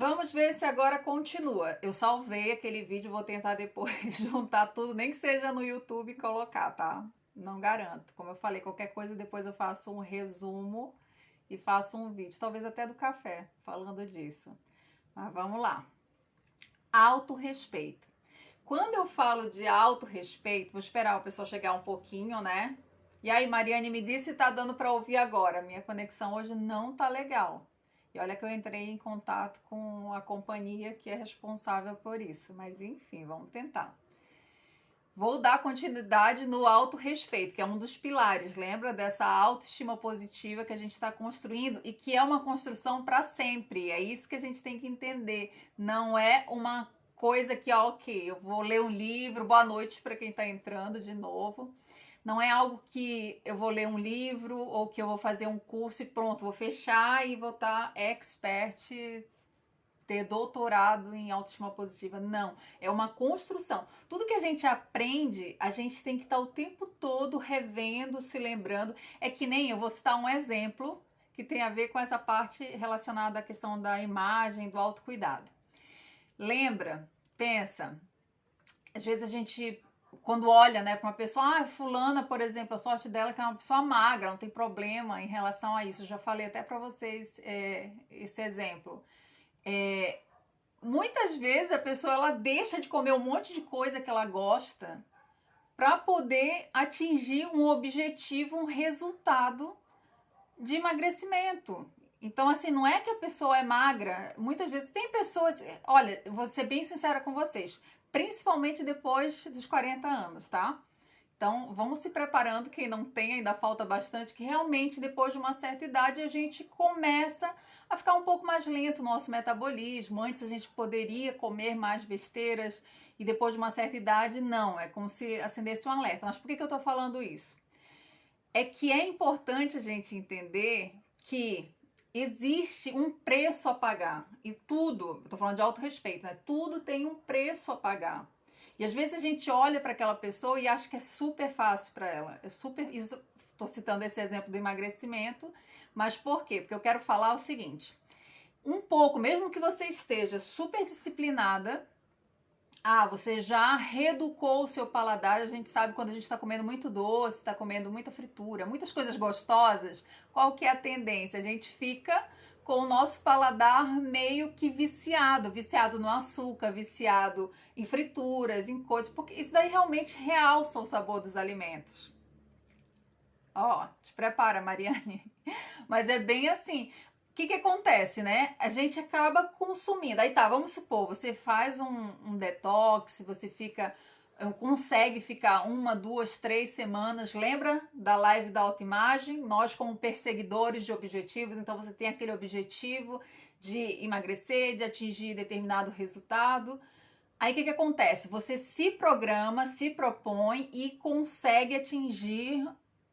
Vamos ver se agora continua. Eu salvei aquele vídeo, vou tentar depois juntar tudo, nem que seja no YouTube e colocar, tá? Não garanto. Como eu falei, qualquer coisa depois eu faço um resumo e faço um vídeo, talvez até do café, falando disso. Mas vamos lá. Autorrespeito. Quando eu falo de autorrespeito, vou esperar o pessoal chegar um pouquinho, né? E aí, Mariane, me disse se tá dando para ouvir agora. Minha conexão hoje não tá legal. E olha que eu entrei em contato com a companhia que é responsável por isso. Mas enfim, vamos tentar. Vou dar continuidade no autorrespeito, que é um dos pilares, lembra dessa autoestima positiva que a gente está construindo e que é uma construção para sempre. É isso que a gente tem que entender. Não é uma coisa que, ok, eu vou ler um livro, boa noite para quem está entrando de novo. Não é algo que eu vou ler um livro ou que eu vou fazer um curso e pronto, vou fechar e vou estar expert, ter doutorado em autoestima positiva. Não, é uma construção. Tudo que a gente aprende, a gente tem que estar o tempo todo revendo, se lembrando. É que nem, eu vou citar um exemplo que tem a ver com essa parte relacionada à questão da imagem, do autocuidado. Lembra, pensa, às vezes a gente, quando olha, né, para uma pessoa, fulana, por exemplo, a sorte dela é que é uma pessoa magra, não tem problema em relação a isso. Eu já falei até para vocês esse exemplo. Muitas vezes a pessoa ela deixa de comer um monte de coisa que ela gosta para poder atingir um objetivo, um resultado de emagrecimento. Então, assim, não é que a pessoa é magra. Muitas vezes tem pessoas. Olha, vou ser bem sincera com vocês, principalmente depois dos 40 anos, tá? Então, vamos se preparando, quem não tem, ainda falta bastante, que realmente depois de uma certa idade a gente começa a ficar um pouco mais lento o nosso metabolismo. Antes a gente poderia comer mais besteiras e depois de uma certa idade não, é como se acendesse um alerta. Mas por que eu tô falando isso? É que é importante a gente entender que existe um preço a pagar. E tudo, eu tô falando de autorrespeito, né? Tudo tem um preço a pagar. E às vezes a gente olha para aquela pessoa e acha que é super fácil para ela. É super. Estou citando esse exemplo do emagrecimento, mas por quê? Porque eu quero falar o seguinte: um pouco, mesmo que você esteja super disciplinada, você já reeducou o seu paladar. A gente sabe quando a gente está comendo muito doce, está comendo muita fritura, muitas coisas gostosas, qual que é a tendência? A gente fica com o nosso paladar meio que viciado, viciado no açúcar, viciado em frituras, em coisas, porque isso daí realmente realça o sabor dos alimentos. Ó, te prepara, Mariane. Mas é bem assim. O que acontece, né? A gente acaba consumindo. Aí tá, vamos supor, você faz um detox, você fica, consegue ficar 1, 2, 3 semanas. Lembra da live da autoimagem? Nós, como perseguidores de objetivos, então você tem aquele objetivo de emagrecer, de atingir determinado resultado. Aí o que acontece? Você se programa, se propõe e consegue atingir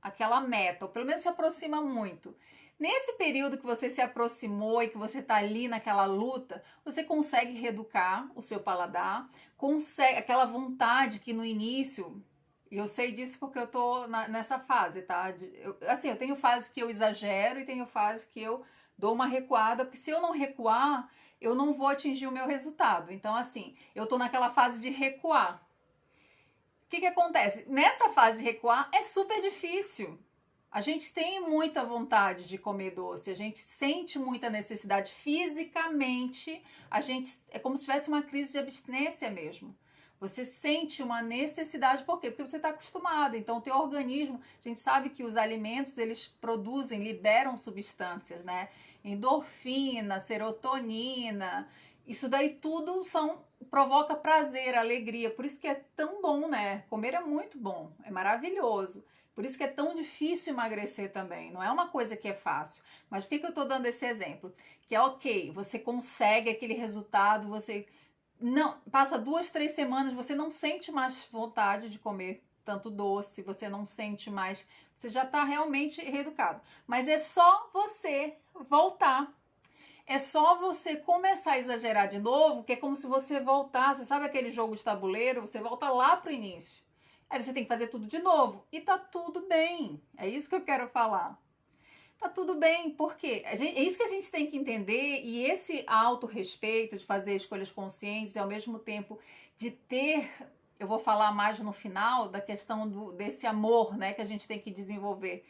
aquela meta, ou pelo menos se aproxima muito. Nesse período que você se aproximou e que você está ali naquela luta, você consegue reeducar o seu paladar, consegue aquela vontade que no início, e eu sei disso porque eu tô nessa fase, tá? Assim, eu tenho fase que eu exagero e tenho fase que eu dou uma recuada, porque se eu não recuar, eu não vou atingir o meu resultado. Então, assim, eu tô naquela fase de recuar. O que acontece? Nessa fase de recuar é super difícil. A gente tem muita vontade de comer doce, a gente sente muita necessidade fisicamente, a gente é como se tivesse uma crise de abstinência mesmo. Você sente uma necessidade, por quê? Porque você está acostumado. Então, o teu organismo, a gente sabe que os alimentos, eles produzem, liberam substâncias, né? Endorfina, serotonina, isso daí tudo provoca prazer, alegria. Por isso que é tão bom, né? Comer é muito bom, é maravilhoso. Por isso que é tão difícil emagrecer também. Não é uma coisa que é fácil. Mas por que eu estou dando esse exemplo? Que é ok, você consegue aquele resultado, você não passa 2, 3 semanas, você não sente mais vontade de comer tanto doce, você não sente mais, você já está realmente reeducado. Mas é só você voltar. É só você começar a exagerar de novo, que é como se você voltasse, sabe aquele jogo de tabuleiro? Você volta lá pro início. Aí você tem que fazer tudo de novo. E tá tudo bem. É isso que eu quero falar. tá tudo bem, porque é isso que a gente tem que entender, e esse autorrespeito de fazer escolhas conscientes e ao mesmo tempo de ter, eu vou falar mais no final da questão desse amor, né, que a gente tem que desenvolver,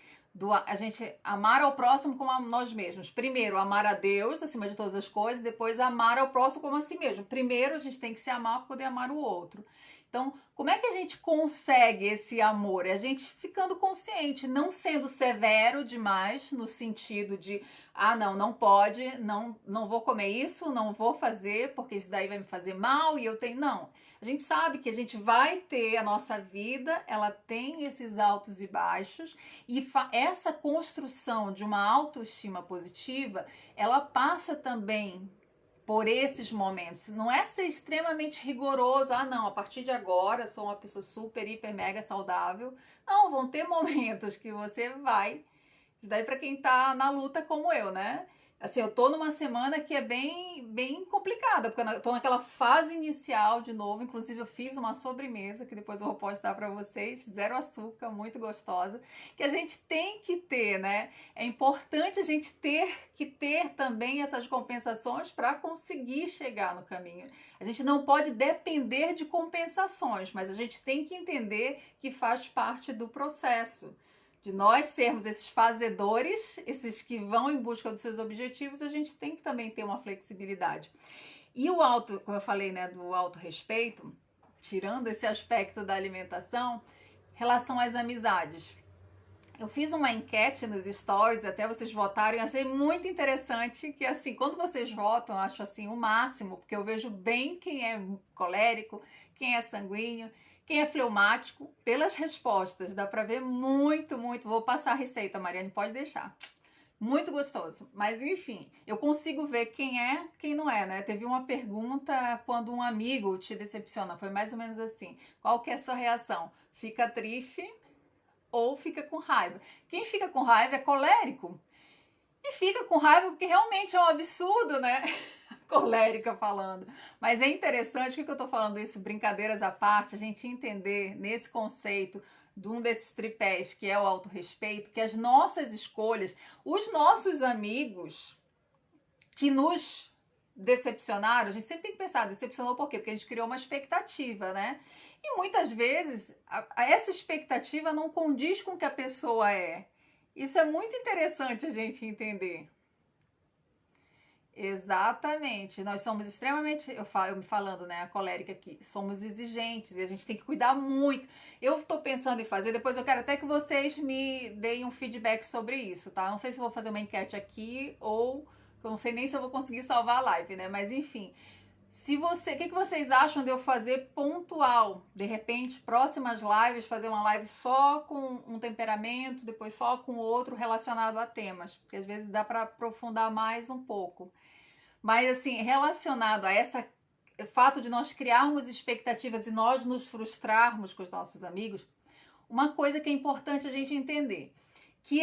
a gente amar ao próximo como a nós mesmos. Primeiro, amar a Deus acima de todas as coisas, depois amar ao próximo como a si mesmo. Primeiro, a gente tem que se amar para poder amar o outro. Então, como é que a gente consegue esse amor? É a gente ficando consciente, não sendo severo demais, no sentido de, não pode, não vou comer isso, não vou fazer, porque isso daí vai me fazer mal e eu tenho. Não. A gente sabe que a gente vai ter a nossa vida, ela tem esses altos e baixos, e essa construção de uma autoestima positiva, ela passa também por esses momentos. Não é ser extremamente rigoroso, não, a partir de agora sou uma pessoa super, hiper, mega saudável. Não, vão ter momentos que você vai. Isso daí para quem tá na luta como eu, né? Assim, eu tô numa semana que é bem complicada, porque eu tô naquela fase inicial de novo. Inclusive, eu fiz uma sobremesa que depois eu vou postar para vocês, zero açúcar, muito gostosa, que a gente tem que ter, né? É importante a gente ter também essas compensações para conseguir chegar no caminho. A gente não pode depender de compensações, mas a gente tem que entender que faz parte do processo de nós sermos esses fazedores, esses que vão em busca dos seus objetivos. A gente tem que também ter uma flexibilidade. E o como eu falei, né, do autorrespeito, tirando esse aspecto da alimentação, relação às amizades. Eu fiz uma enquete nos stories, até vocês votaram, e achei muito interessante que, assim, quando vocês votam, eu acho assim o máximo, porque eu vejo bem quem é colérico, quem é sanguíneo, quem é fleumático, pelas respostas. Dá pra ver muito. Vou passar a receita, Mariane, pode deixar. Muito gostoso. Mas, enfim, eu consigo ver quem é, quem não é, né? Teve uma pergunta quando um amigo te decepciona. Foi mais ou menos assim. Qual que é a sua reação? Fica triste ou fica com raiva? Quem fica com raiva é colérico. E fica com raiva porque realmente é um absurdo, né? Colérica falando. Mas é interessante, por que eu tô falando isso, brincadeiras à parte, a gente entender nesse conceito de um desses tripés, que é o autorrespeito, que as nossas escolhas, os nossos amigos que nos decepcionaram, a gente sempre tem que pensar, decepcionou por quê? Porque a gente criou uma expectativa, né? E muitas vezes essa expectativa não condiz com o que a pessoa é. Isso é muito interessante a gente entender. Exatamente. Nós somos extremamente, eu me falando, né, a colérica aqui, somos exigentes e a gente tem que cuidar muito. Eu estou pensando em fazer, depois eu quero até que vocês me deem um feedback sobre isso, tá? Eu não sei se eu vou fazer uma enquete aqui ou eu não sei nem se eu vou conseguir salvar a live, né? Mas enfim, o que vocês acham de eu fazer pontual? De repente, próximas lives, fazer uma live só com um temperamento, depois só com outro relacionado a temas, porque às vezes dá para aprofundar mais um pouco. Mas assim, relacionado a esse fato de nós criarmos expectativas e nós nos frustrarmos com os nossos amigos, uma coisa que é importante a gente entender, que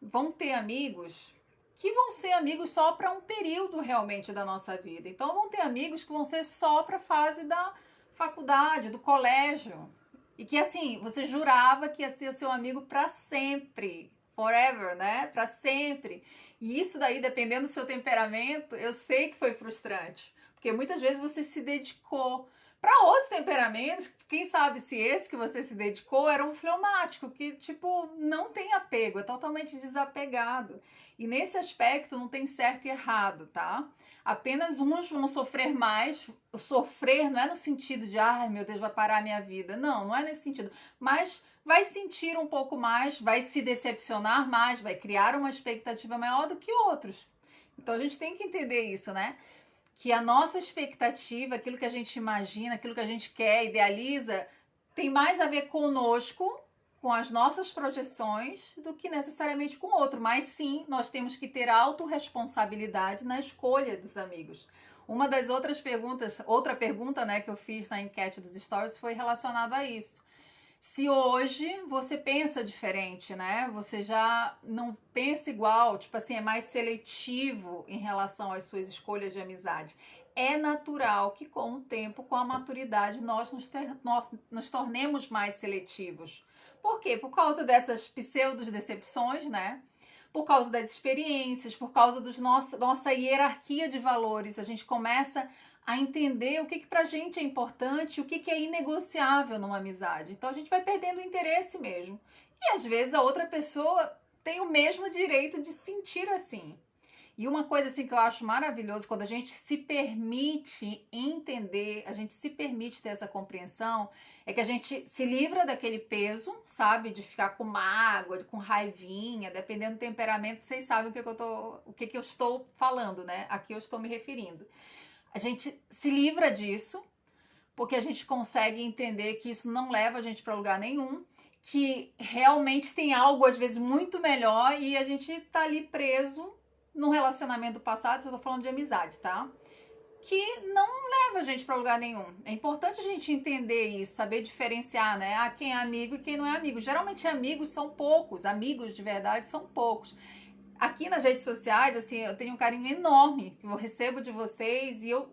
vão ter amigos que vão ser amigos só para um período realmente da nossa vida. Então vão ter amigos que vão ser só para a fase da faculdade, do colégio. E que assim, você jurava que ia ser seu amigo para sempre. Forever, né? Para sempre. E isso daí, dependendo do seu temperamento, eu sei que foi frustrante. Porque muitas vezes você se dedicou para outros temperamentos. Quem sabe se esse que você se dedicou era um fleumático, que, tipo, não tem apego, é totalmente desapegado. E nesse aspecto não tem certo e errado, tá? Apenas uns vão sofrer mais. Sofrer não é no sentido de, ai meu Deus, vai parar a minha vida. Não é nesse sentido. Mas vai sentir um pouco mais, vai se decepcionar mais, vai criar uma expectativa maior do que outros. Então a gente tem que entender isso, né? Que a nossa expectativa, aquilo que a gente imagina, aquilo que a gente quer, idealiza, tem mais a ver conosco, com as nossas projeções, do que necessariamente com o outro. Mas sim, nós temos que ter autorresponsabilidade na escolha dos amigos. Uma das outras perguntas, outra pergunta, né, que eu fiz na enquete dos stories foi relacionada a isso. Se hoje você pensa diferente, né? Você já não pensa igual, tipo assim, é mais seletivo em relação às suas escolhas de amizade. É natural que com o tempo, com a maturidade, nós nos tornemos mais seletivos. Por quê? Por causa dessas pseudo-decepções, né? por causa das experiências, por causa dos nossa hierarquia de valores. A gente começa a entender o que pra gente é importante, o que é inegociável numa amizade. Então a gente vai perdendo o interesse mesmo. E às vezes a outra pessoa tem o mesmo direito de sentir assim. E uma coisa assim que eu acho maravilhoso, quando a gente se permite entender, a gente se permite ter essa compreensão, é que a gente se livra daquele peso, sabe? De ficar com mágoa, com raivinha, dependendo do temperamento, vocês sabem o que eu estou falando, né? Aqui eu estou me referindo. A gente se livra disso, porque a gente consegue entender que isso não leva a gente para lugar nenhum, que realmente tem algo, às vezes, muito melhor e a gente tá ali preso num relacionamento do passado, eu tô falando de amizade, tá? Que não leva a gente para lugar nenhum. É importante a gente entender isso, saber diferenciar, né? Ah, quem é amigo e quem não é amigo. Geralmente amigos são poucos, amigos de verdade são poucos. Aqui nas redes sociais, assim, eu tenho um carinho enorme que eu recebo de vocês e eu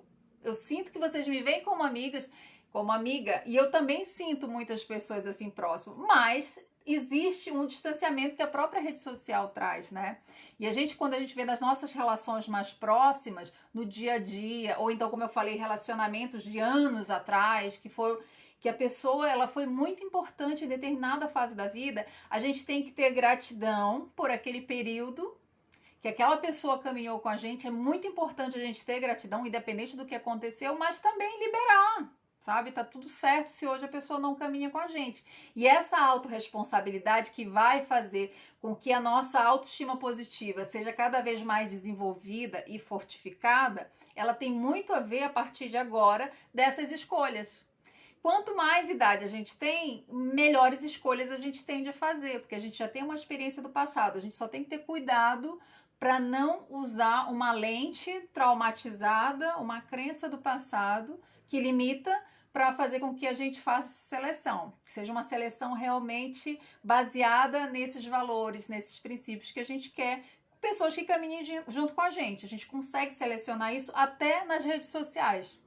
sinto que vocês me veem como amigas, como amiga, e eu também sinto muitas pessoas assim próximas, mas existe um distanciamento que a própria rede social traz, né? E a gente, quando a gente vê nas nossas relações mais próximas, no dia a dia, ou então, como eu falei, relacionamentos de anos atrás, que a pessoa ela foi muito importante em determinada fase da vida, a gente tem que ter gratidão por aquele período que aquela pessoa caminhou com a gente. É muito importante a gente ter gratidão, independente do que aconteceu, mas também liberar, sabe? Tá tudo certo se hoje a pessoa não caminha com a gente. E essa autorresponsabilidade que vai fazer com que a nossa autoestima positiva seja cada vez mais desenvolvida e fortificada, ela tem muito a ver a partir de agora dessas escolhas. Quanto mais idade a gente tem, melhores escolhas a gente tende a fazer, porque a gente já tem uma experiência do passado. A gente só tem que ter cuidado para não usar uma lente traumatizada, uma crença do passado que limita, para fazer com que a gente faça seleção, que seja uma seleção realmente baseada nesses valores, nesses princípios que a gente quer, pessoas que caminhem junto com a gente. A gente consegue selecionar isso até nas redes sociais.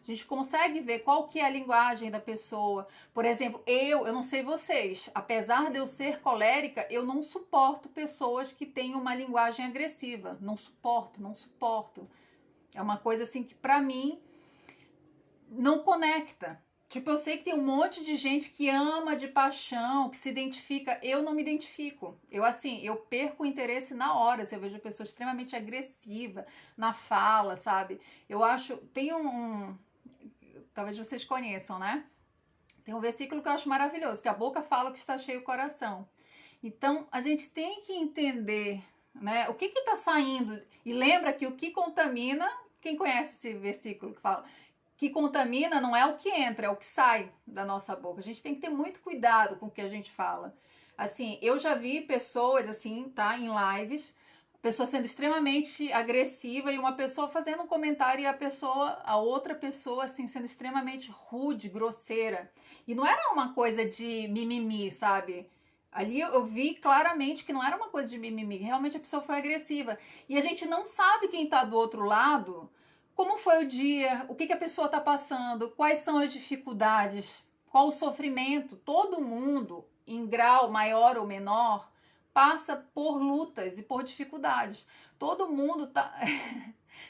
A gente consegue ver qual que é a linguagem da pessoa. Por exemplo, eu não sei vocês, apesar de eu ser colérica, eu não suporto pessoas que têm uma linguagem agressiva. Não suporto. É uma coisa assim que pra mim não conecta. Tipo, eu sei que tem um monte de gente que ama de paixão, que se identifica. Eu não me identifico. Eu perco o interesse na hora. Se eu vejo a pessoa extremamente agressiva na fala, sabe? Eu acho... Tem talvez vocês conheçam, né? Tem um versículo que eu acho maravilhoso, que a boca fala que está cheio o coração. Então, a gente tem que entender, né, o que está saindo. E lembra que o que contamina, quem conhece esse versículo que fala, que contamina não é o que entra, é o que sai da nossa boca. A gente tem que ter muito cuidado com o que a gente fala. Assim, eu já vi pessoas, assim, tá, em lives, pessoa sendo extremamente agressiva e uma pessoa fazendo um comentário e a outra pessoa, assim, sendo extremamente rude, grosseira. E não era uma coisa de mimimi, sabe? Ali eu vi claramente que não era uma coisa de mimimi, realmente a pessoa foi agressiva. E a gente não sabe quem tá do outro lado, como foi o dia, o que a pessoa tá passando, quais são as dificuldades, qual o sofrimento. Todo mundo, em grau maior ou menor, passa por lutas e por dificuldades. Todo mundo tá...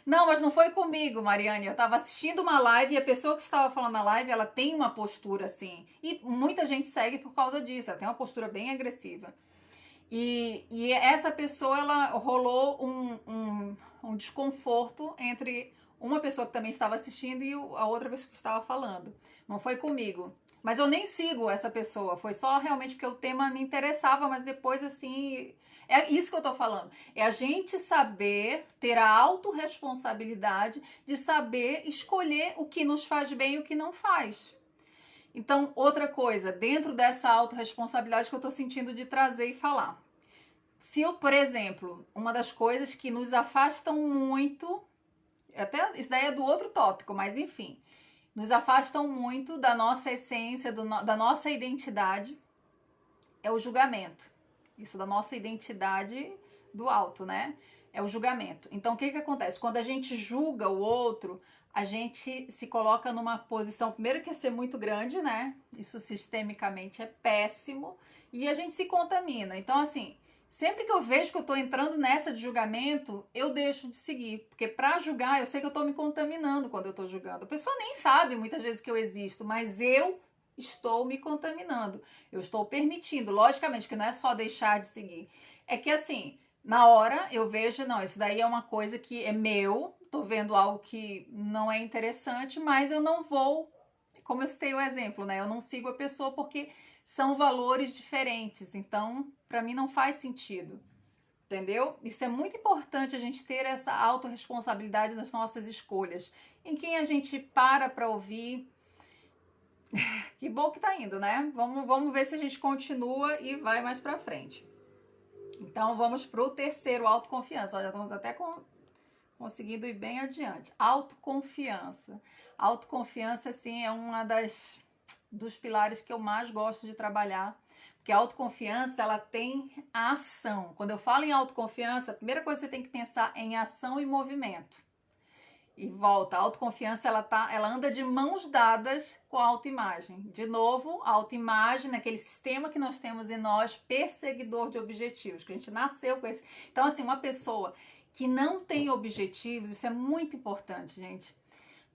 Não, mas não foi comigo, Mariane. Eu estava assistindo uma live e a pessoa que estava falando na live, ela tem uma postura assim. E muita gente segue por causa disso. Ela tem uma postura bem agressiva. E essa pessoa, ela rolou um desconforto entre uma pessoa que também estava assistindo e a outra pessoa que estava falando. Não foi comigo. Mas eu nem sigo essa pessoa, foi só realmente porque o tema me interessava, mas depois, assim, é isso que eu tô falando. É a gente saber ter a autorresponsabilidade de saber escolher o que nos faz bem e o que não faz. Então, outra coisa, dentro dessa autorresponsabilidade que eu tô sentindo de trazer e falar. Se eu, por exemplo, uma das coisas que nos afastam muito, até isso daí é do outro tópico, mas enfim, nos afastam muito da nossa essência, da nossa identidade, é o julgamento. Isso da nossa identidade do alto, né? É o julgamento. Então, o que acontece? Quando a gente julga o outro, a gente se coloca numa posição, primeiro que é ser muito grande, né? Isso sistemicamente é péssimo, e a gente se contamina. Então, assim, Sempre que eu vejo que eu estou entrando nessa de julgamento, eu deixo de seguir. Porque para julgar, eu sei que eu estou me contaminando quando eu estou julgando. A pessoa nem sabe muitas vezes que eu existo, mas eu estou me contaminando. Eu estou permitindo. Logicamente que não é só deixar de seguir. É que assim, na hora eu vejo, não, isso daí é uma coisa que é meu, estou vendo algo que não é interessante, mas eu não vou, como eu citei o exemplo, né? Eu não sigo a pessoa porque são valores diferentes, então para mim não faz sentido, entendeu? Isso é muito importante, a gente ter essa autorresponsabilidade nas nossas escolhas, em quem a gente para ouvir. Que bom que tá indo, né? Vamos ver se a gente continua e vai mais para frente. Então vamos pro terceiro, autoconfiança. Já estamos até conseguindo ir bem adiante. Autoconfiança. Autoconfiança, assim, é uma dos pilares que eu mais gosto de trabalhar, porque a autoconfiança, ela tem a ação. Quando eu falo em autoconfiança, a primeira coisa que você tem que pensar é em ação e movimento. E volta, a autoconfiança, ela anda de mãos dadas com a autoimagem. De novo, a autoimagem, naquele sistema que nós temos em nós, perseguidor de objetivos, que a gente nasceu com esse. Então, assim, uma pessoa que não tem objetivos, isso é muito importante, gente.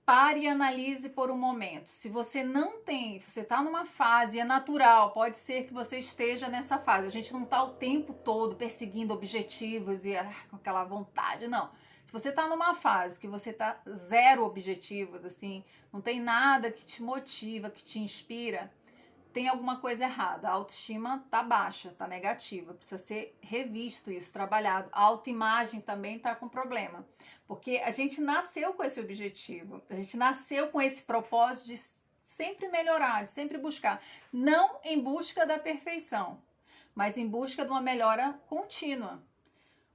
Pare e analise por um momento. Se você não tem, se você está numa fase, é natural, pode ser que você esteja nessa fase. A gente não está o tempo todo perseguindo objetivos e com aquela vontade, não. Se você está numa fase que você está zero objetivos, assim, não tem nada que te motiva, que te inspira, tem alguma coisa errada. A autoestima tá baixa, tá negativa. Precisa ser revisto isso, trabalhado. A autoimagem também tá com problema. Porque a gente nasceu com esse objetivo. A gente nasceu com esse propósito de sempre melhorar, de sempre buscar. Não em busca da perfeição, mas em busca de uma melhora contínua.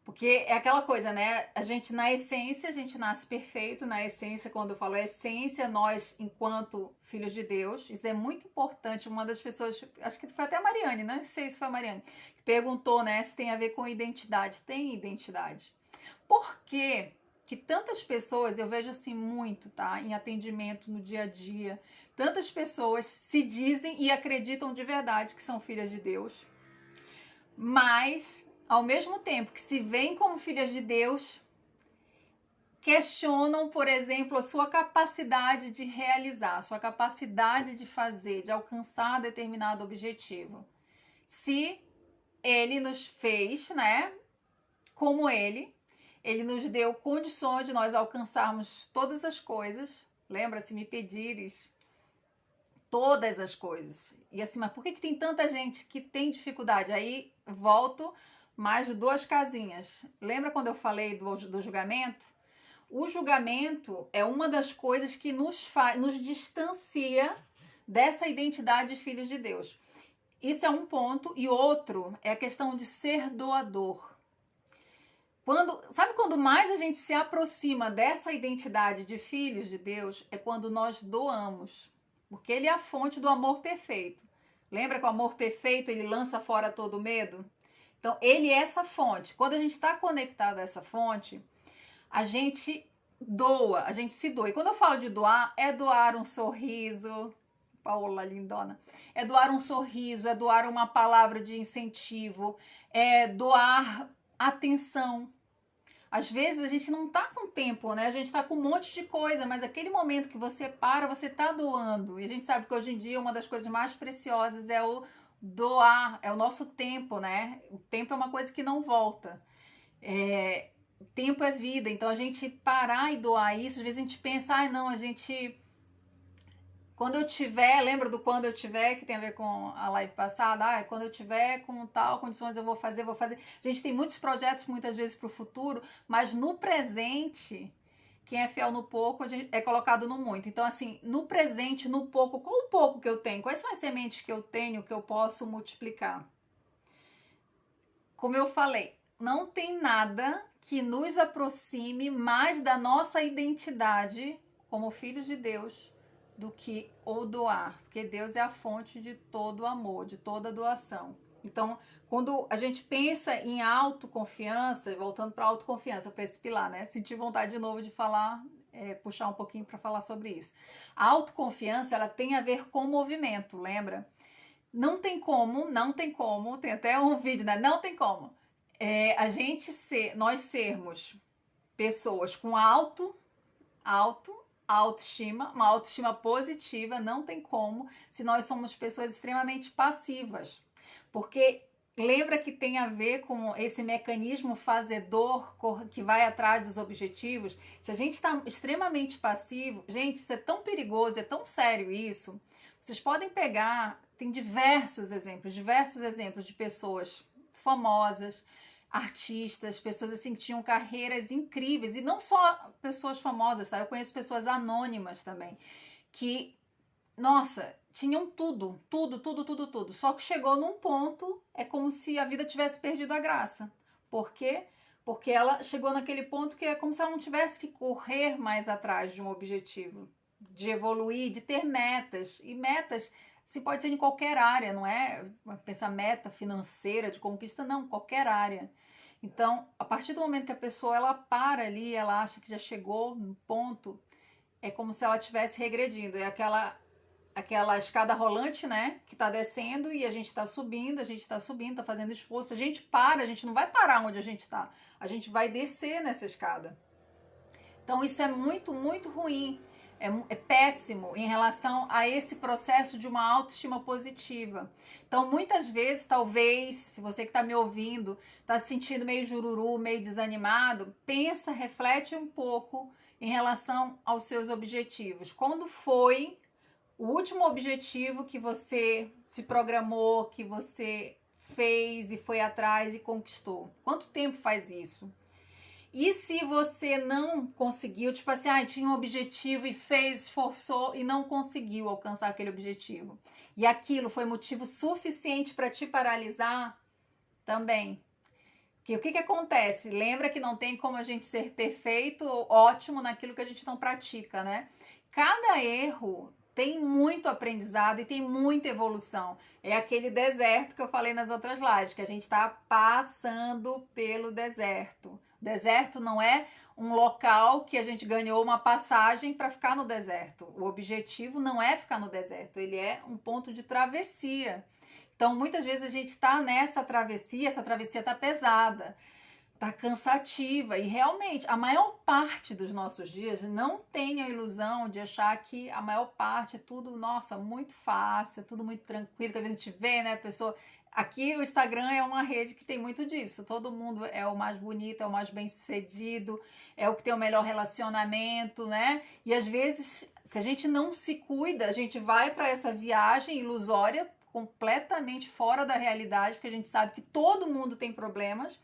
Porque é aquela coisa, né? A gente, na essência, a gente nasce perfeito. Na essência, quando eu falo essência, nós, enquanto filhos de Deus, isso é muito importante. Uma das pessoas, acho que foi até a Mariane, né? Não sei se foi a Mariane, que perguntou, né? Se tem a ver com identidade. Tem identidade. Por que tantas pessoas, eu vejo assim muito, tá? Em atendimento no dia a dia, tantas pessoas se dizem e acreditam de verdade que são filhas de Deus, mas ao mesmo tempo que se veem como filhas de Deus, questionam, por exemplo, a sua capacidade de realizar, a sua capacidade de fazer, de alcançar determinado objetivo. Se ele nos fez, né, como ele nos deu condições de nós alcançarmos todas as coisas. Lembra, se me pedires todas as coisas. E assim, mas por que tem tanta gente que tem dificuldade? Aí volto mais de duas casinhas. Lembra quando eu falei do julgamento? O julgamento é uma das coisas que nos distancia dessa identidade de filhos de Deus. Isso é um ponto. E outro é a questão de ser doador. Sabe quando mais a gente se aproxima dessa identidade de filhos de Deus? É quando nós doamos. Porque ele é a fonte do amor perfeito. Lembra que o amor perfeito, ele lança fora todo medo? Então, ele é essa fonte. Quando a gente está conectado a essa fonte, a gente doa, a gente se doa. E quando eu falo de doar, é doar um sorriso, Paola lindona, é doar um sorriso, é doar uma palavra de incentivo, é doar atenção. Às vezes a gente não tá com tempo, né? A gente tá com um monte de coisa, mas aquele momento que você para, você tá doando. E a gente sabe que hoje em dia uma das coisas mais preciosas é o doar, é o nosso tempo, né? O tempo é uma coisa que não volta. Tempo é vida, então a gente parar e doar isso, às vezes a gente pensa, não, a gente... Quando eu tiver, lembra do quando eu tiver, que tem a ver com a live passada? Quando eu tiver com tal condições eu vou fazer. A gente tem muitos projetos, muitas vezes, para o futuro, mas no presente, quem é fiel no pouco é colocado no muito. Então, assim, no presente, no pouco, qual o pouco que eu tenho? Quais são as sementes que eu tenho que eu posso multiplicar? Como eu falei, não tem nada que nos aproxime mais da nossa identidade como filhos de Deus do que o doar, porque Deus é a fonte de todo amor, de toda doação. Então, quando a gente pensa em autoconfiança, voltando para autoconfiança, para esse pilar, né? Senti vontade de novo de falar, puxar um pouquinho para falar sobre isso. A autoconfiança, ela tem a ver com movimento, lembra? Não tem como, tem até um vídeo, né? Não tem como nós sermos pessoas com autoestima, uma autoestima positiva, não tem como, se nós somos pessoas extremamente passivas. Porque lembra que tem a ver com esse mecanismo fazedor que vai atrás dos objetivos? Se a gente está extremamente passivo, gente, isso é tão perigoso, é tão sério isso. Vocês podem pegar, tem diversos exemplos de pessoas famosas, artistas, pessoas assim que tinham carreiras incríveis, e não só pessoas famosas, tá? Eu conheço pessoas anônimas também, que, nossa, tinham tudo. Só que chegou num ponto, é como se a vida tivesse perdido a graça. Por quê? Porque ela chegou naquele ponto que é como se ela não tivesse que correr mais atrás de um objetivo, de evoluir, de ter metas. E metas, se pode ser em qualquer área, não é pensar meta financeira de conquista, não, qualquer área. Então, a partir do momento que a pessoa ela para ali, ela acha que já chegou no ponto, é como se ela estivesse regredindo. É aquela escada rolante, né, que tá descendo e a gente tá subindo, tá fazendo esforço. A gente não vai parar onde a gente tá. A gente vai descer nessa escada. Então, isso é muito, muito ruim. É péssimo em relação a esse processo de uma autoestima positiva. Então, muitas vezes, talvez, se você que está me ouvindo está se sentindo meio jururu, meio desanimado, pensa, reflete um pouco em relação aos seus objetivos. Quando foi o último objetivo que você se programou, que você fez e foi atrás e conquistou? Quanto tempo faz isso? E se você não conseguiu, tipo assim, tinha um objetivo e fez, esforçou e não conseguiu alcançar aquele objetivo, e aquilo foi motivo suficiente para te paralisar, também. Porque o que acontece? Lembra que não tem como a gente ser perfeito ou ótimo naquilo que a gente não pratica, né? Cada erro tem muito aprendizado e tem muita evolução. É aquele deserto que eu falei nas outras lives, que a gente está passando pelo deserto. Deserto não é um local que a gente ganhou uma passagem para ficar no deserto. O objetivo não é ficar no deserto, ele é um ponto de travessia. Então, muitas vezes a gente está nessa travessia, essa travessia está pesada, está cansativa, e realmente a maior parte dos nossos dias, não tem a ilusão de achar que a maior parte é tudo, nossa, muito fácil, é tudo muito tranquilo, que às vezes a gente vê, né, pessoa... Aqui o Instagram é uma rede que tem muito disso, todo mundo é o mais bonito, é o mais bem sucedido, é o que tem o melhor relacionamento, né? E às vezes, se a gente não se cuida, a gente vai para essa viagem ilusória, completamente fora da realidade, porque a gente sabe que todo mundo tem problemas,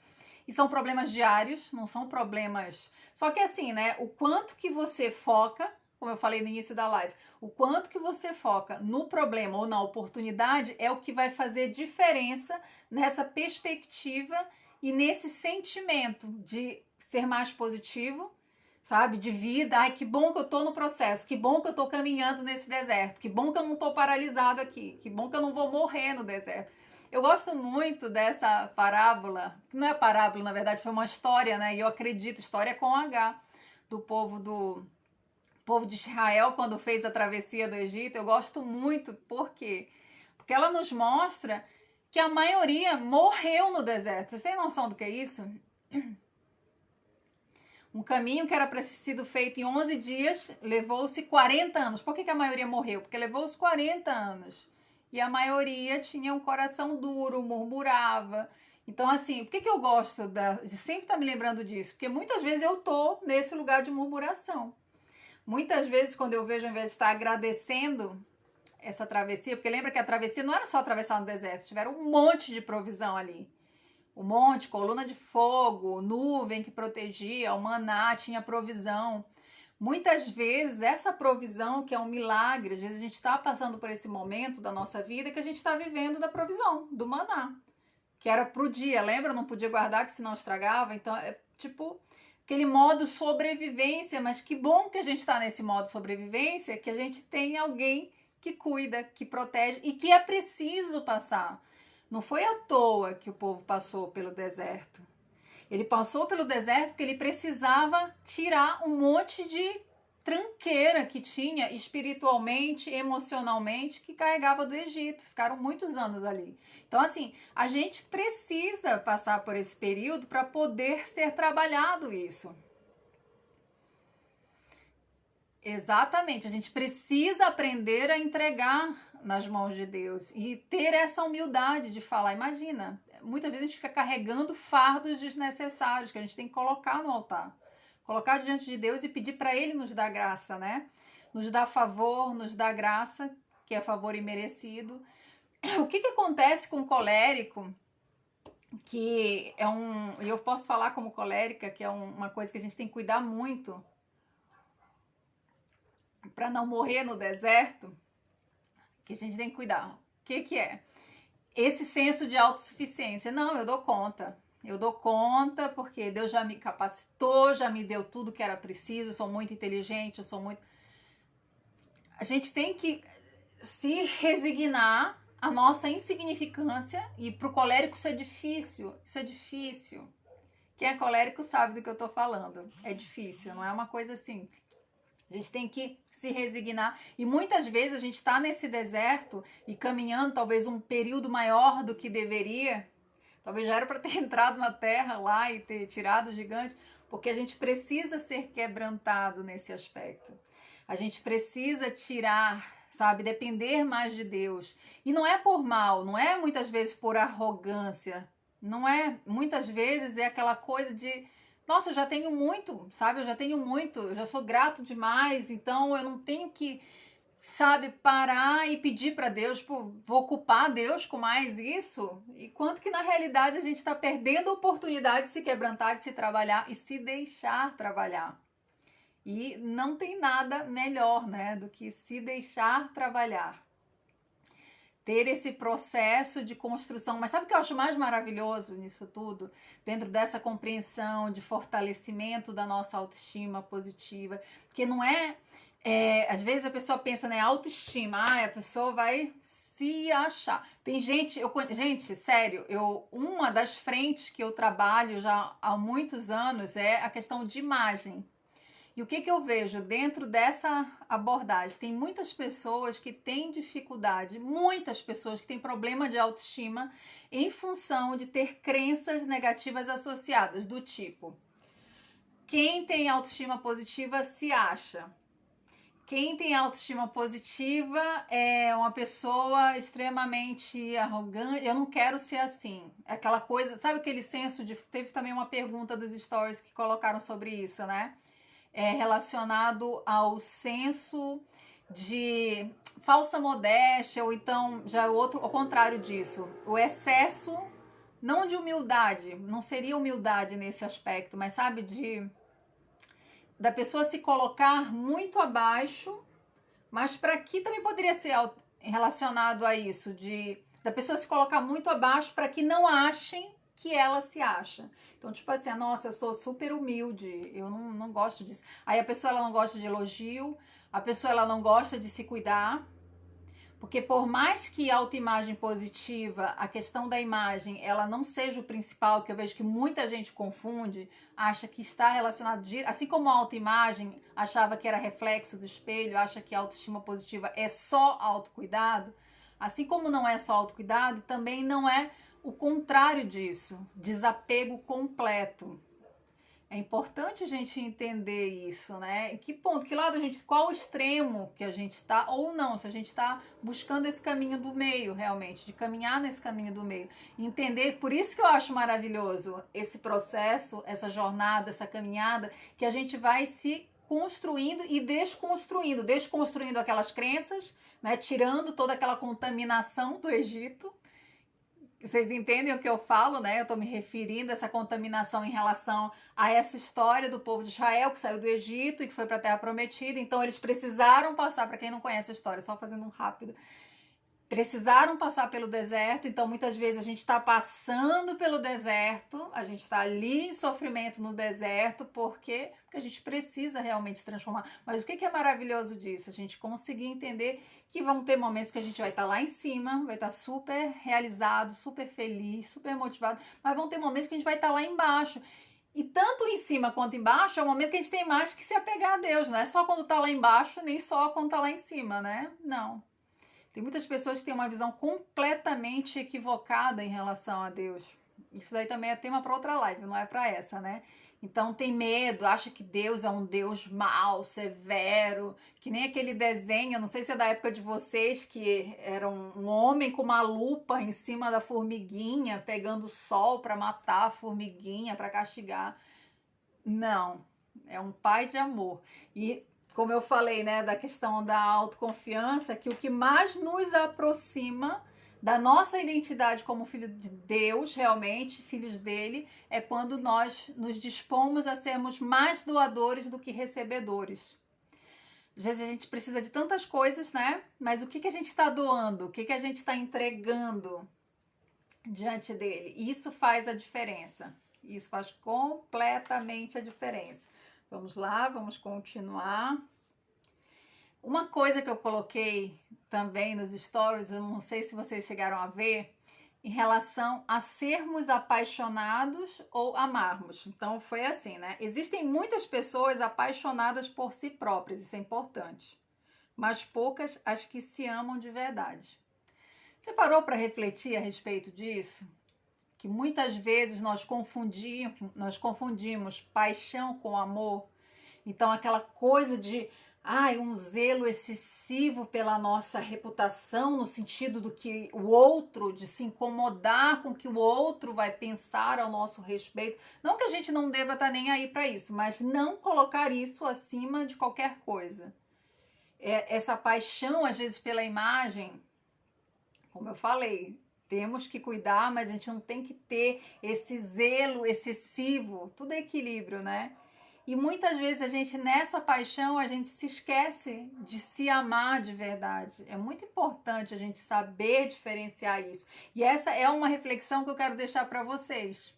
e são problemas diários, não são problemas... Só que assim, né, o quanto que você foca, como eu falei no início da live, o quanto que você foca no problema ou na oportunidade é o que vai fazer diferença nessa perspectiva e nesse sentimento de ser mais positivo, sabe? De vida. Ai, que bom que eu tô no processo, que bom que eu tô caminhando nesse deserto, que bom que eu não tô paralisado aqui, que bom que eu não vou morrer no deserto. Eu gosto muito dessa parábola, que não é parábola, na verdade, foi uma história, né? E eu acredito, história com H, do povo de Israel, quando fez a travessia do Egito. Eu gosto muito, por quê? Porque ela nos mostra que a maioria morreu no deserto. Vocês têm noção do que é isso? Um caminho que era para ter sido feito em 11 dias, levou-se 40 anos. Por que a maioria morreu? Porque levou-se 40 anos. E a maioria tinha um coração duro, murmurava. Então, assim, por que eu gosto de sempre estar me lembrando disso? Porque muitas vezes eu tô nesse lugar de murmuração. Muitas vezes, quando eu vejo, ao invés de estar agradecendo essa travessia, porque lembra que a travessia não era só atravessar no deserto, tiveram um monte de provisão ali. Um monte, coluna de fogo, nuvem que protegia, o maná, tinha provisão. Muitas vezes, essa provisão, que é um milagre, às vezes a gente está passando por esse momento da nossa vida que a gente está vivendo da provisão, do maná, que era pro dia, lembra? Não podia guardar, que senão estragava. Então, é tipo aquele modo sobrevivência, mas que bom que a gente está nesse modo sobrevivência, que a gente tem alguém que cuida, que protege e que é preciso passar. Não foi à toa que o povo passou pelo deserto. Ele passou pelo deserto porque ele precisava tirar um monte de tranqueira que tinha espiritualmente, emocionalmente, que carregava do Egito. Ficaram muitos anos ali. Então, assim, a gente precisa passar por esse período para poder ser trabalhado isso. Exatamente, a gente precisa aprender a entregar nas mãos de Deus e ter essa humildade de falar. Imagina, muitas vezes a gente fica carregando fardos desnecessários que a gente tem que colocar no altar, colocar diante de Deus e pedir para Ele nos dar graça, né? Nos dar favor, nos dar graça, que é favor imerecido. O que acontece com o colérico? Que é e eu posso falar como colérica, que é uma coisa que a gente tem que cuidar muito para não morrer no deserto, que a gente tem que cuidar. O que é? Esse senso de autossuficiência. Não, eu dou conta. Eu dou conta porque Deus já me capacitou, já me deu tudo que era preciso, eu sou muito inteligente, eu sou muito... A gente tem que se resignar à nossa insignificância, e pro colérico isso é difícil, isso é difícil. Quem é colérico sabe do que eu tô falando. É difícil, não é uma coisa simples. A gente tem que se resignar. E muitas vezes a gente está nesse deserto e caminhando talvez um período maior do que deveria. Talvez já era para ter entrado na terra lá e ter tirado o gigante, porque a gente precisa ser quebrantado nesse aspecto. A gente precisa tirar, sabe, depender mais de Deus. E não é por mal, não é muitas vezes por arrogância, não é, muitas vezes é aquela coisa de nossa, eu já tenho muito, sabe? Eu já tenho muito, eu já sou grato demais, então eu não tenho que, sabe, parar e pedir para Deus, pô, vou culpar Deus com mais isso? E quanto que na realidade a gente está perdendo a oportunidade de se quebrantar, de se trabalhar e se deixar trabalhar. E não tem nada melhor, né, do que se deixar trabalhar. Ter esse processo de construção. Mas sabe o que eu acho mais maravilhoso nisso tudo? Dentro dessa compreensão de fortalecimento da nossa autoestima positiva. Porque não às vezes a pessoa pensa, né, autoestima, a pessoa vai se achar. Tem gente, gente, sério, uma das frentes que eu trabalho já há muitos anos é a questão de imagem. E o que eu vejo dentro dessa abordagem? Tem muitas pessoas que têm dificuldade, muitas pessoas que têm problema de autoestima em função de ter crenças negativas associadas, do tipo: quem tem autoestima positiva se acha. Quem tem autoestima positiva é uma pessoa extremamente arrogante. Eu não quero ser assim. Aquela coisa, sabe aquele senso de... Teve também uma pergunta dos stories que colocaram sobre isso, né? Relacionado ao senso de falsa modéstia, ou então já outro, ao contrário disso, o excesso, não de humildade, não seria humildade nesse aspecto, mas sabe, da pessoa se colocar muito abaixo, mas para que também poderia ser relacionado a isso, da pessoa se colocar muito abaixo para que não achem que ela se acha. Então, tipo assim, nossa, eu sou super humilde, eu não gosto disso. Aí a pessoa ela não gosta de elogio, a pessoa ela não gosta de se cuidar, porque por mais que a autoimagem positiva, a questão da imagem, ela não seja o principal, que eu vejo que muita gente confunde, acha que está relacionado, assim como a autoimagem achava que era reflexo do espelho, acha que a autoestima positiva é só autocuidado, assim como não é só autocuidado, também não é o contrário disso, desapego completo. É importante a gente entender isso, né? Em que ponto, que lado a gente, qual o extremo que a gente está, ou não, se a gente está buscando esse caminho do meio, realmente, de caminhar nesse caminho do meio. Entender, por isso que eu acho maravilhoso esse processo, essa jornada, essa caminhada, que a gente vai se construindo e desconstruindo aquelas crenças, né? Tirando toda aquela contaminação do Egito. Vocês entendem o que eu falo, né? Eu estou me referindo a essa contaminação em relação a essa história do povo de Israel que saiu do Egito e que foi para a Terra Prometida. Então, eles precisaram passar, para quem não conhece a história, só fazendo um rápido, precisaram passar pelo deserto. Então, muitas vezes a gente está passando pelo deserto, a gente está ali em sofrimento no deserto, porque a gente precisa realmente se transformar. Mas o que é maravilhoso disso? A gente conseguir entender que vão ter momentos que a gente vai estar lá em cima, vai estar super realizado, super feliz, super motivado, mas vão ter momentos que a gente vai estar lá embaixo. E tanto em cima quanto embaixo é o momento que a gente tem mais que se apegar a Deus. Não é só quando tá lá embaixo, nem só quando tá lá em cima, né? Não. Tem muitas pessoas que têm uma visão completamente equivocada em relação a Deus. Isso daí também é tema para outra live, não é para essa, né? Então tem medo, acha que Deus é um Deus mau, severo, que nem aquele desenho, não sei se é da época de vocês, que era um homem com uma lupa em cima da formiguinha, pegando o sol para matar a formiguinha, para castigar. Não, é um pai de amor. E como eu falei, né, da questão da autoconfiança, que o que mais nos aproxima da nossa identidade como filho de Deus, realmente, filhos dele, é quando nós nos dispomos a sermos mais doadores do que recebedores. Às vezes a gente precisa de tantas coisas, né? Mas o que a gente está doando? O que a gente está entregando diante dele? Isso faz a diferença. Isso faz completamente a diferença. Vamos lá, vamos continuar. Uma coisa que eu coloquei também nos stories, eu não sei se vocês chegaram a ver, em relação a sermos apaixonados ou amarmos. Então foi assim, né? Existem muitas pessoas apaixonadas por si próprias, isso é importante, mas poucas as que se amam de verdade. Você parou para refletir a respeito disso? Que muitas vezes nós confundimos paixão com amor. Então aquela coisa de um zelo excessivo pela nossa reputação, no sentido do que o outro, de se incomodar com o que o outro vai pensar ao nosso respeito. Não que a gente não deva estar nem aí para isso, mas não colocar isso acima de qualquer coisa. Essa paixão, às vezes, pela imagem, como eu falei, temos que cuidar, mas a gente não tem que ter esse zelo excessivo. Tudo é equilíbrio, né? E muitas vezes a gente, nessa paixão, a gente se esquece de se amar de verdade. É muito importante a gente saber diferenciar isso. E essa é uma reflexão que eu quero deixar para vocês.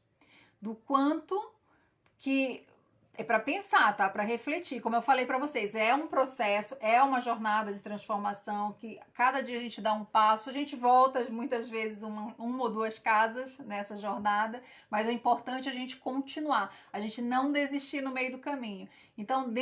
Do quanto que é para pensar, tá? Para refletir. Como eu falei para vocês, é um processo, é uma jornada de transformação que cada dia a gente dá um passo, a gente volta muitas vezes uma ou duas casas nessa jornada, mas é importante a gente continuar, a gente não desistir no meio do caminho. Então,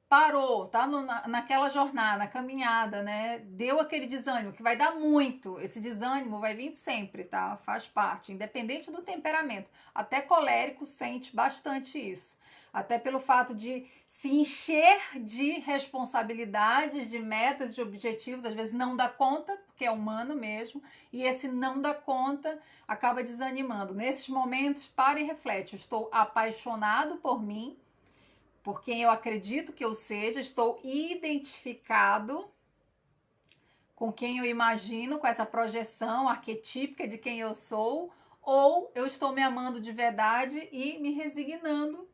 parou, tá naquela jornada, na caminhada, né? Deu aquele desânimo, que vai dar muito. Esse desânimo vai vir sempre, tá? Faz parte, independente do temperamento. Até colérico sente bastante isso. Até pelo fato de se encher de responsabilidades, de metas, de objetivos, às vezes não dá conta, porque é humano mesmo, e esse não dá conta acaba desanimando. Nesses momentos, para e reflete. Eu estou apaixonado por mim, por quem eu acredito que eu seja, estou identificado com quem eu imagino, com essa projeção arquetípica de quem eu sou, ou eu estou me amando de verdade e me resignando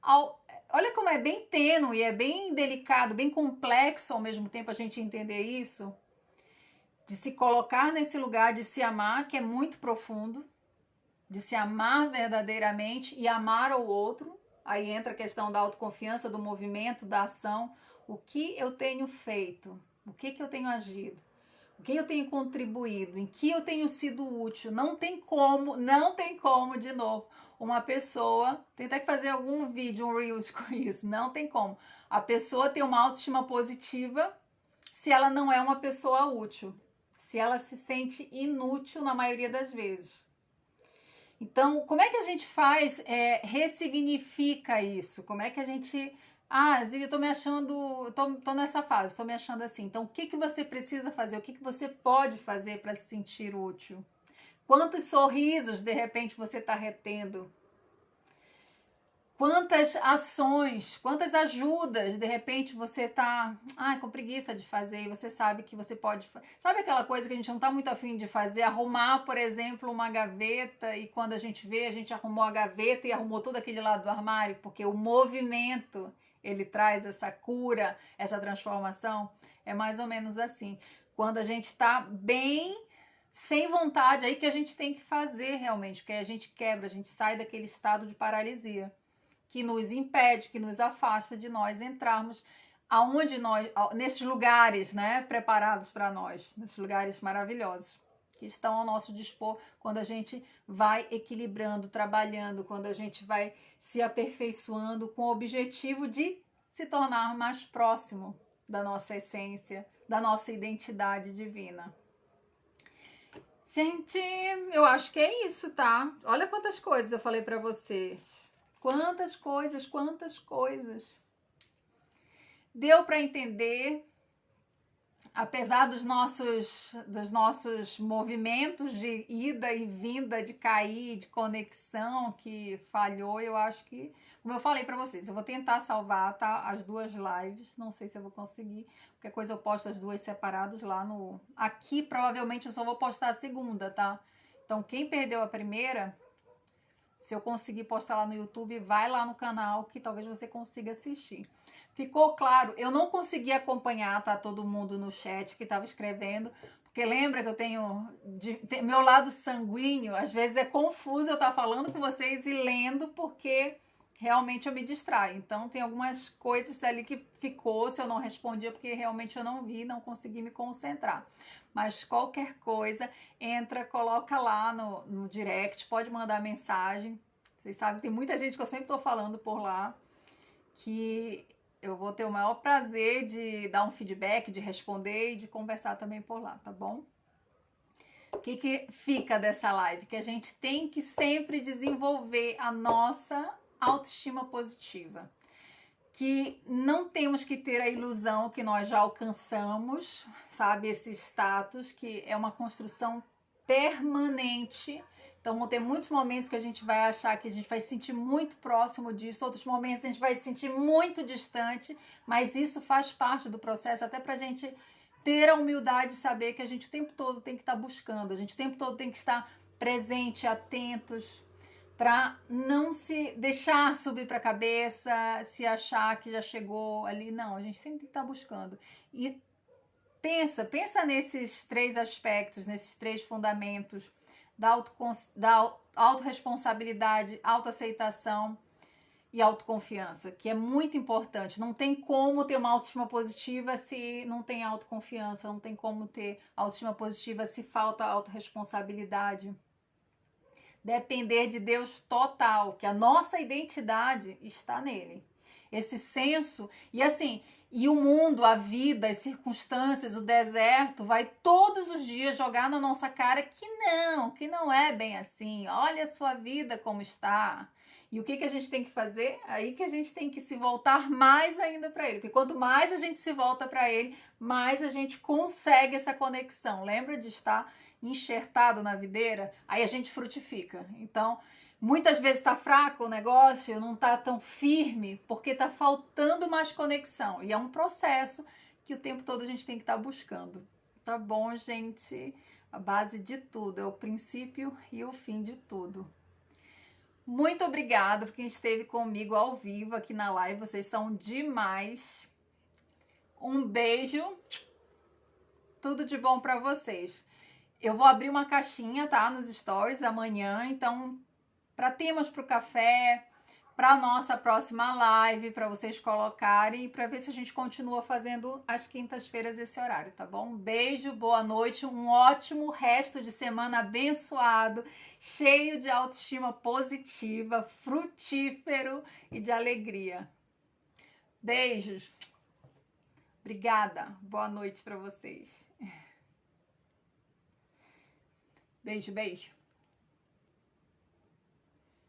ao... Olha como é bem tênue, é bem delicado, bem complexo ao mesmo tempo a gente entender isso, de se colocar nesse lugar de se amar, que é muito profundo, de se amar verdadeiramente e amar ao outro. Aí entra a questão da autoconfiança, do movimento, da ação. O que eu tenho feito? O que eu tenho agido? O que eu tenho contribuído? Em que eu tenho sido útil? Não tem como, de novo, uma pessoa... Tem até que fazer algum vídeo, um Reels com isso. Não tem como. A pessoa ter uma autoestima positiva se ela não é uma pessoa útil. Se ela se sente inútil na maioria das vezes. Então, como é que a gente faz, ressignifica isso? Como é que a gente... Zília, eu tô me achando... Tô nessa fase, tô me achando assim. Então, o que você precisa fazer? O que você pode fazer para se sentir útil? Quantos sorrisos, de repente, você está retendo? Quantas ações, quantas ajudas, de repente você está com preguiça de fazer e você sabe que você pode... Sabe aquela coisa que a gente não está muito afim de fazer? Arrumar, por exemplo, uma gaveta e quando a gente vê, a gente arrumou a gaveta e arrumou todo aquele lado do armário, porque o movimento, ele traz essa cura, essa transformação. É mais ou menos assim. Quando a gente está bem... sem vontade, aí que a gente tem que fazer realmente, porque aí a gente quebra, a gente sai daquele estado de paralisia que nos impede, que nos afasta de nós entrarmos nesses lugares, né, preparados para nós, nesses lugares maravilhosos. que estão ao nosso dispor quando a gente vai equilibrando, trabalhando, quando a gente vai se aperfeiçoando com o objetivo de se tornar mais próximo da nossa essência, da nossa identidade divina. Gente, eu acho que é isso, tá? Olha quantas coisas eu falei pra vocês. Quantas coisas, quantas coisas. Deu pra entender? Apesar dos nossos movimentos de ida e vinda, de cair, de conexão que falhou, eu acho que, como eu falei para vocês, eu vou tentar salvar, tá, as duas lives, não sei se eu vou conseguir, qualquer coisa eu posto as duas separadas lá no... Aqui provavelmente eu só vou postar a segunda, tá? Então quem perdeu a primeira, se eu conseguir postar lá no YouTube, vai lá no canal que talvez você consiga assistir. Ficou claro? Eu não consegui acompanhar, tá, todo mundo no chat que estava escrevendo, porque lembra que eu tenho meu lado sanguíneo, às vezes é confuso eu estar falando com vocês e lendo, porque realmente eu me distraio. Então tem algumas coisas ali que ficou, se eu não respondia, porque realmente eu não vi, não consegui me concentrar. Mas qualquer coisa, entra, coloca lá no direct, pode mandar mensagem. Vocês sabem, tem muita gente que eu sempre estou falando por lá, que eu vou ter o maior prazer de dar um feedback, de responder e de conversar também por lá, tá bom? O que fica dessa live? Que a gente tem que sempre desenvolver a nossa autoestima positiva. Que não temos que ter a ilusão que nós já alcançamos, sabe, esse status, que é uma construção permanente. Então vão ter muitos momentos que a gente vai achar que a gente vai se sentir muito próximo disso, outros momentos a gente vai se sentir muito distante, mas isso faz parte do processo, até pra gente ter a humildade de saber que a gente o tempo todo tem que estar buscando, a gente o tempo todo tem que estar presente, atentos, para não se deixar subir para a cabeça, se achar que já chegou ali. Não, a gente sempre tem que estar buscando. E pensa nesses três aspectos, nesses três fundamentos da autorresponsabilidade, autoaceitação e autoconfiança, que é muito importante. Não tem como ter uma autoestima positiva se não tem autoconfiança, não tem como ter autoestima positiva se falta autorresponsabilidade. Depender de Deus total, que a nossa identidade está nele. Esse senso, e assim, e o mundo, a vida, as circunstâncias, o deserto, vai todos os dias jogar na nossa cara que não é bem assim. Olha a sua vida como está. E o que a gente tem que fazer? Aí que a gente tem que se voltar mais ainda para ele. Porque quanto mais a gente se volta para ele, mais a gente consegue essa conexão. Lembra de estar enxertado na videira? Aí a gente frutifica. Então, muitas vezes está fraco o negócio, não está tão firme, porque está faltando mais conexão. E é um processo que o tempo todo a gente tem que estar buscando. Tá bom, gente? A base de tudo, é o princípio e o fim de tudo. Muito obrigada por quem esteve comigo ao vivo aqui na live. Vocês são demais. Um beijo. Tudo de bom para vocês. Eu vou abrir uma caixinha, tá? Nos stories amanhã. Então, para temas para o café, para a nossa próxima live, para vocês colocarem, para ver se a gente continua fazendo às quintas-feiras esse horário, tá bom? Um beijo, boa noite, um ótimo resto de semana abençoado, cheio de autoestima positiva, frutífero e de alegria. Beijos. Obrigada. Boa noite para vocês. Beijo, beijo.